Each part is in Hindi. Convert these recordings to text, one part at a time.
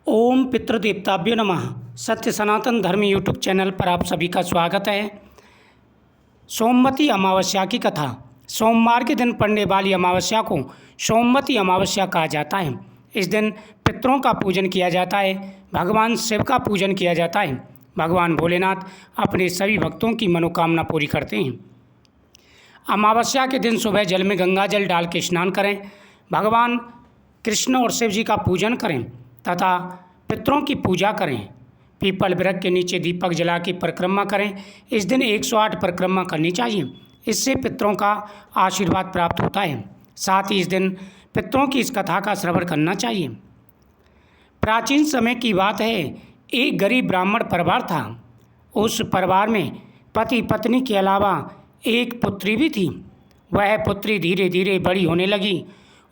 ओम पितृदेवताभ्यो नमः। सत्य सनातन धर्म यूट्यूब चैनल पर आप सभी का स्वागत है। सोमवती अमावस्या की कथा। सोमवार के दिन पड़ने वाली अमावस्या को सोमवती अमावस्या कहा जाता है। इस दिन पितरों का पूजन किया जाता है, भगवान शिव का पूजन किया जाता है। भगवान भोलेनाथ अपने सभी भक्तों की मनोकामना पूरी करते हैं। अमावस्या के दिन सुबह जल में गंगा जल डाल के स्नान करें, भगवान कृष्ण और शिव जी का पूजन करें तथा पितरों की पूजा करें। पीपल वृक्ष के नीचे दीपक जला के परिक्रमा करें। इस दिन 108 परिक्रमा करनी चाहिए, इससे पितरों का आशीर्वाद प्राप्त होता है। साथ ही इस दिन पितरों की इस कथा का श्रवण करना चाहिए। प्राचीन समय की बात है, एक गरीब ब्राह्मण परिवार था। उस परिवार में पति पत्नी के अलावा एक पुत्री भी थी। वह पुत्री धीरे धीरे बड़ी होने लगी।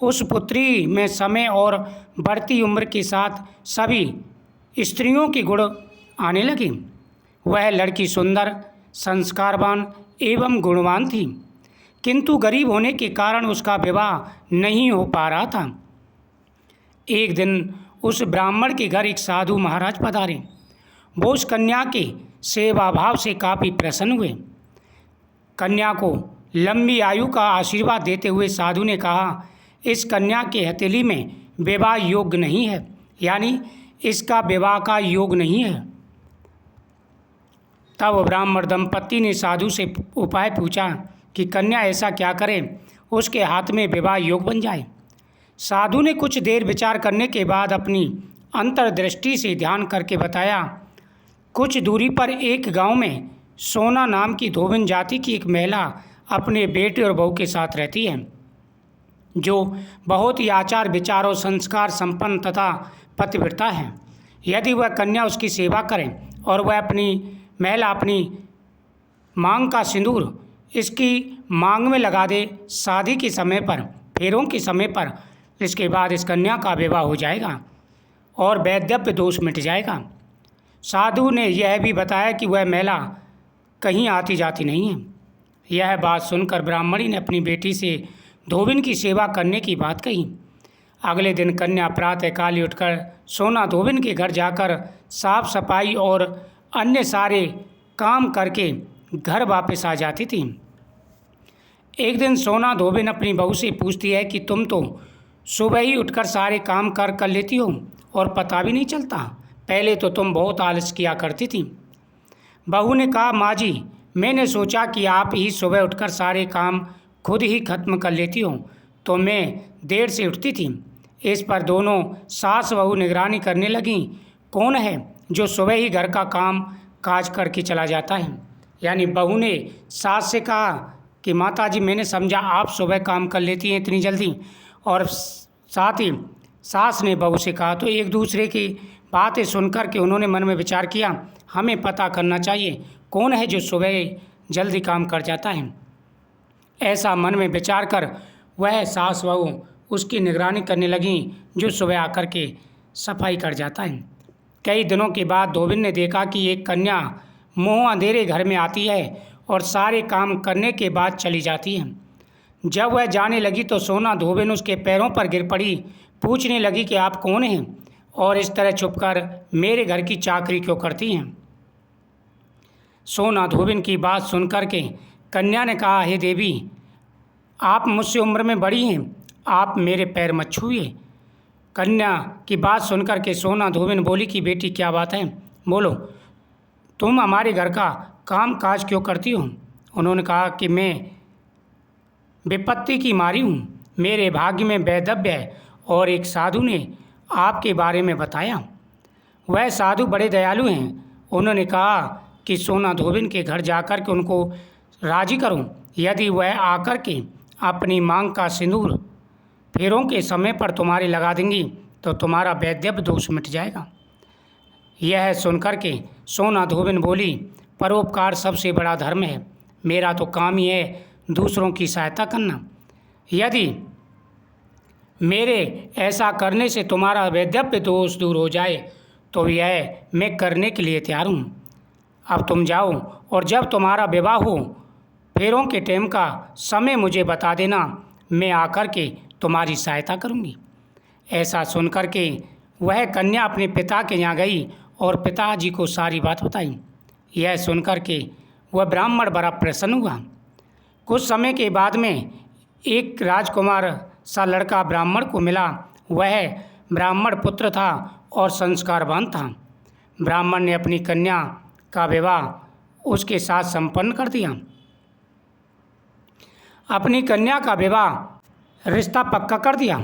उस पुत्री में समय और बढ़ती उम्र के साथ सभी स्त्रियों के गुण आने लगे। वह लड़की सुंदर, संस्कारवान एवं गुणवान थी, किंतु गरीब होने के कारण उसका विवाह नहीं हो पा रहा था। एक दिन उस ब्राह्मण के घर एक साधु महाराज पधारे। वो उस कन्या के सेवा भाव से काफ़ी प्रसन्न हुए। कन्या को लंबी आयु का आशीर्वाद देते हुए साधु ने कहा, इस कन्या के हथेली में विवाह योग्य नहीं है, यानी इसका विवाह का योग नहीं है। तब ब्राह्मण दंपत्ति ने साधु से उपाय पूछा कि कन्या ऐसा क्या करे उसके हाथ में विवाह योग बन जाए। साधु ने कुछ देर विचार करने के बाद अपनी अंतर्दृष्टि से ध्यान करके बताया, कुछ दूरी पर एक गांव में सोना नाम की धोबिन जाति की एक महिला अपने बेटे और बहू के साथ रहती है, जो बहुत ही आचार विचार और संस्कार संपन्न तथा पतिव्रता है। यदि वह कन्या उसकी सेवा करे और वह महिला अपनी मांग का सिंदूर इसकी मांग में लगा दे, शादी के समय पर, फेरों के समय पर, इसके बाद इस कन्या का विवाह हो जाएगा और वैधव्य दोष मिट जाएगा। साधु ने यह भी बताया कि वह महिला कहीं आती जाती नहीं है। यह बात सुनकर ब्राह्मणी ने अपनी बेटी से धोबिन की सेवा करने की बात कही। अगले दिन कन्या प्रातःकाल उठकर सोना धोबिन के घर जाकर साफ सफाई और अन्य सारे काम करके घर वापस आ जाती थी। एक दिन सोना धोबिन अपनी बहू से पूछती है कि तुम तो सुबह ही उठकर सारे काम कर लेती हो और पता भी नहीं चलता, पहले तो तुम बहुत आलस किया करती थी। बहू ने कहा, माँ जी, मैंने सोचा कि आप ही सुबह उठकर सारे काम खुद ही खत्म कर लेती हो, तो मैं देर से उठती थी। इस पर दोनों सास बहू निगरानी करने लगीं, कौन है जो सुबह ही घर का काम काज करके चला जाता है। यानी बहू ने सास से कहा कि माता जी, मैंने समझा आप सुबह काम कर लेती हैं इतनी जल्दी, और साथ ही सास ने बहू से कहा। तो एक दूसरे की बातें सुनकर के उन्होंने मन में विचार किया, हमें पता करना चाहिए कौन है जो सुबह जल्दी काम कर जाता है। ऐसा मन में विचार कर वह सास बहू उसकी निगरानी करने लगीं, जो सुबह आकर के सफाई कर जाता है। कई दिनों के बाद धोबिन ने देखा कि एक कन्या मुँह अंधेरे घर में आती है और सारे काम करने के बाद चली जाती है। जब वह जाने लगी तो सोना धोबिन उसके पैरों पर गिर पड़ी, पूछने लगी कि आप कौन हैं और इस तरह छुपकर मेरे घर की चाकरी क्यों करती हैं। सोना धोबिन की बात सुनकर के कन्या ने कहा, हे देवी, आप मुझसे उम्र में बड़ी हैं, आप मेरे पैर मत छूइए। कन्या की बात सुनकर के सोना धोबिन बोली कि बेटी, क्या बात है, बोलो, तुम हमारे घर का काम काज क्यों करती हो। उन्होंने कहा कि मैं विपत्ति की मारी हूँ, मेरे भाग्य में वैधव्य है और एक साधु ने आपके बारे में बताया। वह साधु बड़े दयालु हैं। उन्होंने कहा कि सोना धोबिन के घर जाकर के उनको राजी करूं, यदि वह आकर के अपनी मांग का सिंदूर फेरों के समय पर तुम्हारे लगा देंगी तो तुम्हारा वैधव्य दोष मिट जाएगा। यह सुनकर के सोना धोबिन बोली, परोपकार सबसे बड़ा धर्म है, मेरा तो काम ही है दूसरों की सहायता करना। यदि मेरे ऐसा करने से तुम्हारा वैधव्य दोष दूर हो जाए तो यह मैं करने के लिए तैयार हूँ। अब तुम जाओ और जब तुम्हारा विवाह हो, फेरों के टाइम का समय मुझे बता देना, मैं आकर के तुम्हारी सहायता करूँगी। ऐसा सुनकर के वह कन्या अपने पिता के यहाँ गई और पिताजी को सारी बात बताई। यह सुनकर के वह ब्राह्मण बड़ा प्रसन्न हुआ। कुछ समय के बाद में एक राजकुमार सा लड़का ब्राह्मण को मिला। वह ब्राह्मण पुत्र था और संस्कारवान था। ब्राह्मण ने अपनी कन्या का विवाह उसके साथ संपन्न कर दिया। अपनी कन्या का विवाह रिश्ता पक्का कर दिया।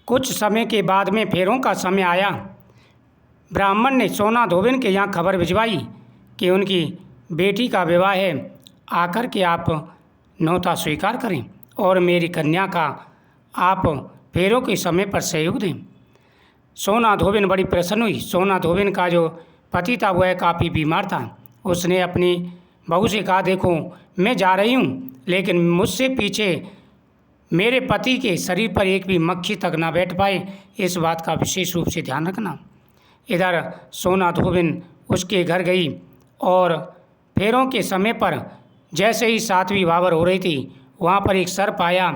कुछ समय के बाद में फेरों का समय आया। ब्राह्मण ने सोना धोबिन के यहाँ खबर भिजवाई कि उनकी बेटी का विवाह है, आकर के आप न्योता स्वीकार करें और मेरी कन्या का आप फेरों के समय पर सहयोग दें। सोना धोबिन बड़ी प्रसन्न हुई। सोना धोबिन का जो पति था वह काफ़ी बीमार था। उसने अपनी बहू से कहा, देखो मैं जा रही हूँ, लेकिन मुझसे पीछे मेरे पति के शरीर पर एक भी मक्खी तक ना बैठ पाए, इस बात का विशेष रूप से ध्यान रखना। इधर सोना धोबिन उसके घर गई और फेरों के समय पर जैसे ही 7वीं बाबर हो रही थी, वहाँ पर एक सर्प आया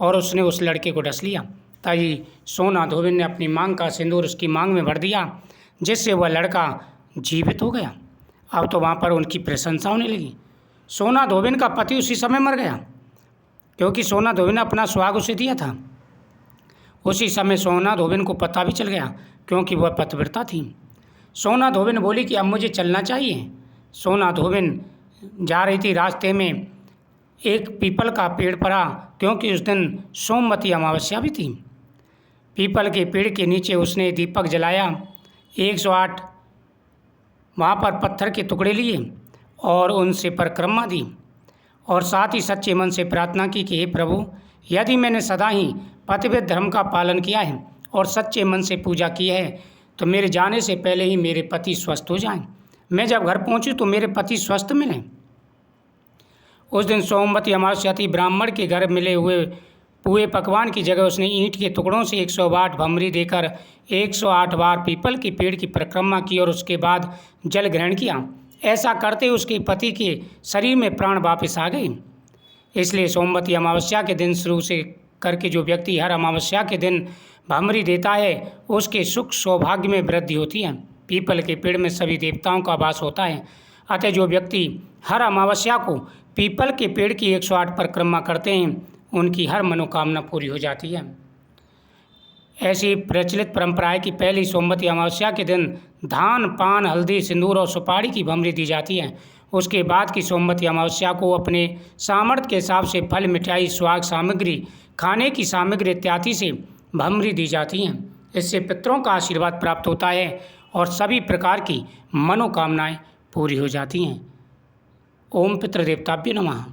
और उसने उस लड़के को डस लिया। तभी सोना धोबिन ने अपनी मांग का सिंदूर उसकी मांग में भर दिया, जिससे वह लड़का जीवित हो गया। अब तो वहाँ पर उनकी प्रशंसा होने लगी। सोना धोबिन का पति उसी समय मर गया, क्योंकि सोना धोबिन ने अपना सुहाग उसे दिया था। उसी समय सोना धोबिन को पता भी चल गया, क्योंकि वह पतिव्रता थी। सोना धोबिन बोली कि अब मुझे चलना चाहिए। सोना धोबिन जा रही थी, रास्ते में एक पीपल का पेड़ पड़ा, क्योंकि उस दिन सोमवती अमावस्या भी थी। पीपल के पेड़ के नीचे उसने दीपक जलाया, 108 वहाँ पर पत्थर के टुकड़े लिए और उनसे परिक्रमा दी और साथ ही सच्चे मन से प्रार्थना की कि हे प्रभु, यदि मैंने सदा ही पतिव्रत धर्म का पालन किया है और सच्चे मन से पूजा की है, तो मेरे जाने से पहले ही मेरे पति स्वस्थ हो जाएं। मैं जब घर पहुँचूँ तो मेरे पति स्वस्थ मिलें। उस दिन सोमवती अमावस्या थी। ब्राह्मण के घर मिले हुए पुए पकवान की जगह उसने ईंट के टुकड़ों से 108 भमरी देकर 108 बार पीपल के पेड़ की परिक्रमा की और उसके बाद जल ग्रहण किया। ऐसा करते उसके पति के शरीर में प्राण वापस आ गए। इसलिए सोमवती अमावस्या के दिन शुरू से करके जो व्यक्ति हर अमावस्या के दिन भमरी देता है, उसके सुख सौभाग्य में वृद्धि होती है। पीपल के पेड़ में सभी देवताओं का वास होता है। अतः जो व्यक्ति हर अमावस्या को पीपल के पेड़ की 108 परिक्रमा करते हैं, उनकी हर मनोकामना पूरी हो जाती है। ऐसी प्रचलित परंपरा है कि पहली सोमवती अमावस्या के दिन धान, पान, हल्दी, सिंदूर और सुपारी की भमरी दी जाती है। उसके बाद की सोमवती अमावस्या को अपने सामर्थ्य के हिसाब से फल, मिठाई, सुहाग सामग्री, खाने की सामग्री इत्यादि से भमरी दी जाती हैं। इससे पितरों का आशीर्वाद प्राप्त होता है और सभी प्रकार की मनोकामनाएं पूरी हो जाती हैं। ओम पितृदेवताभ्यो नमः।